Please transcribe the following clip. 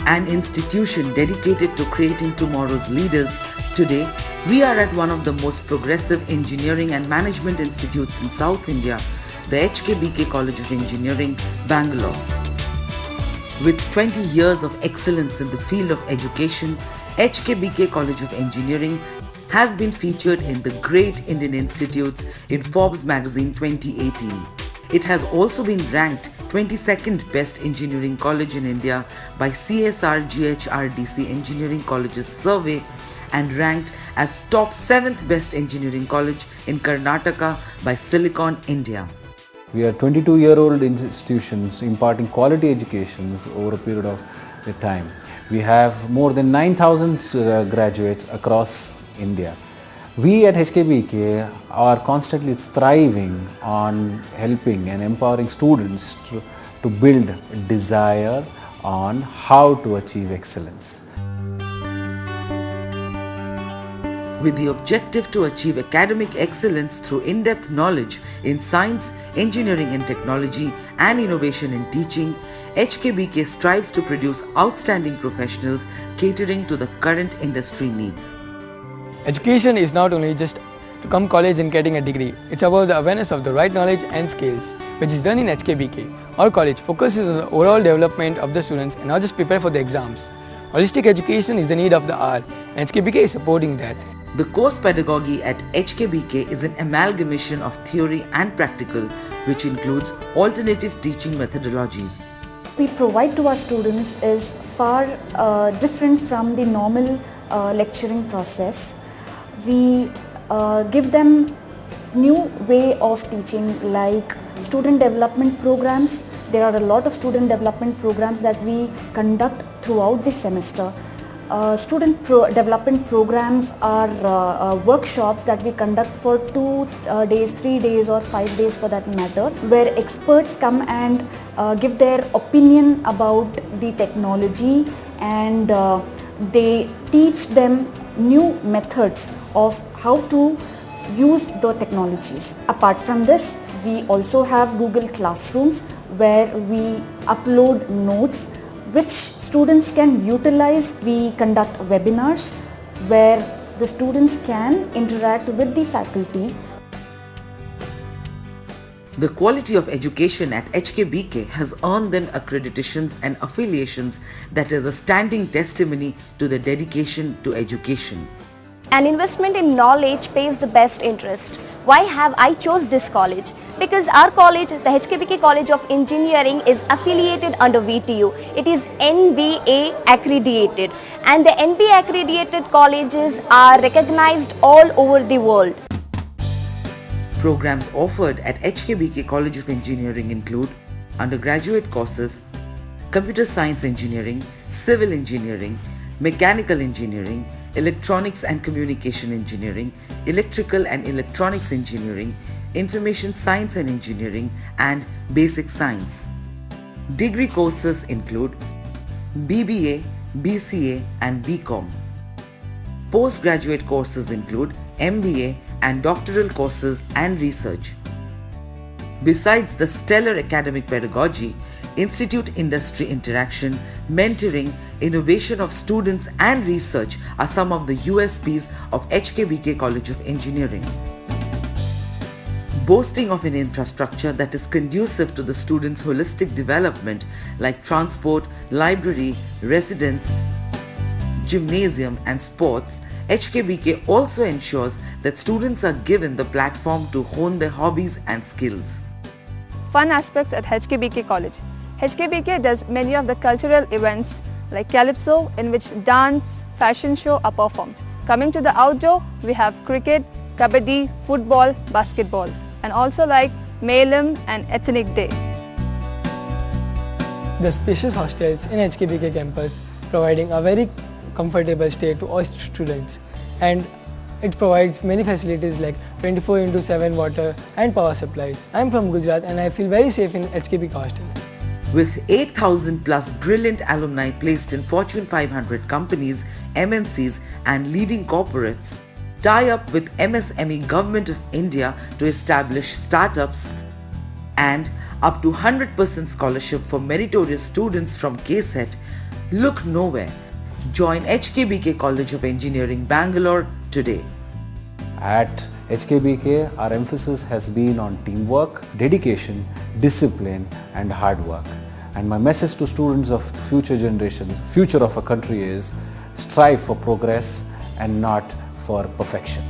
an institution dedicated to creating tomorrow's leaders, today we are at one of the most progressive engineering and management institutes in South India, the HKBK College of Engineering, Bangalore. With 20 years of excellence in the field of education, HKBK College of Engineering has been featured in the Great Indian Institutes in Forbes magazine 2018. It has also been ranked 22nd Best Engineering College in India by CSR GHRDC Engineering Colleges Survey and ranked as top 7th Best Engineering College in Karnataka by Silicon India. We are 22-year-old institutions imparting quality educations over a period of time. We have more than 9,000 graduates across India. We at HKBK are constantly thriving on helping and empowering students to build desire on how to achieve excellence. With the objective to achieve academic excellence through in-depth knowledge in science, engineering and technology and innovation in teaching, HKBK strives to produce outstanding professionals catering to the current industry needs. Education is not only just to come college and getting a degree. It's about the awareness of the right knowledge and skills, which is done in HKBK. Our college focuses on the overall development of the students and not just prepare for the exams. Holistic education is the need of the hour, and HKBK is supporting that. The course pedagogy at HKBK is an amalgamation of theory and practical, which includes alternative teaching methodologies. We provide to our students is far different from the normal lecturing process. We give them new way of teaching like student development programs. There are a lot of student development programs that we conduct throughout the semester. Student development programs are workshops that we conduct for 2 days, 3 days or 5 days for that matter, where experts come and give their opinion about the technology and they teach them new methods of how to use the technologies. Apart from this, we also have Google Classrooms where we upload notes which students can utilize. We conduct webinars where the students can interact with the faculty. The quality of education at HKBK has earned them accreditations and affiliations that is a standing testimony to the dedication to education. An investment in knowledge pays the best interest. Why have I chose this college? Because our college, the HKBK College of Engineering, is affiliated under VTU. It is NBA accredited, and the NBA accredited colleges are recognized all over the world. Programs offered at HKBK College of Engineering include undergraduate courses, computer science engineering, civil engineering, mechanical engineering, electronics and communication engineering, electrical and electronics engineering, information science and engineering, and basic science. Degree courses include BBA, BCA, and BCom. Postgraduate courses include MBA and doctoral courses and research. Besides the stellar academic pedagogy, institute industry interaction, mentoring, innovation of students and research are some of the USPs of HKBK College of Engineering. Boasting of an infrastructure that is conducive to the students' holistic development like transport, library, residence, gymnasium and sports, HKBK also ensures that students are given the platform to hone their hobbies and skills. Fun aspects at HKBK College. HKBK does many of the cultural events like Calypso, in which dance, fashion show are performed. Coming to the outdoor, we have cricket, kabaddi, football, basketball, and also like Melam and Ethnic Day. The spacious hostels in HKBK campus providing a very comfortable stay to all students, and it provides many facilities like 24/7 water and power supplies. I am from Gujarat and I feel very safe in HKBK hostel. With 8,000 plus brilliant alumni placed in Fortune 500 companies, MNCs and leading corporates, tie up with MSME Government of India to establish startups, and up to 100% scholarship for meritorious students from KSET, Look nowhere. Join HKBK College of Engineering, Bangalore today. At HKBK, our emphasis has been on teamwork, dedication, discipline and hard work. And my message to students of future generations, future of our country is strive for progress and not for perfection.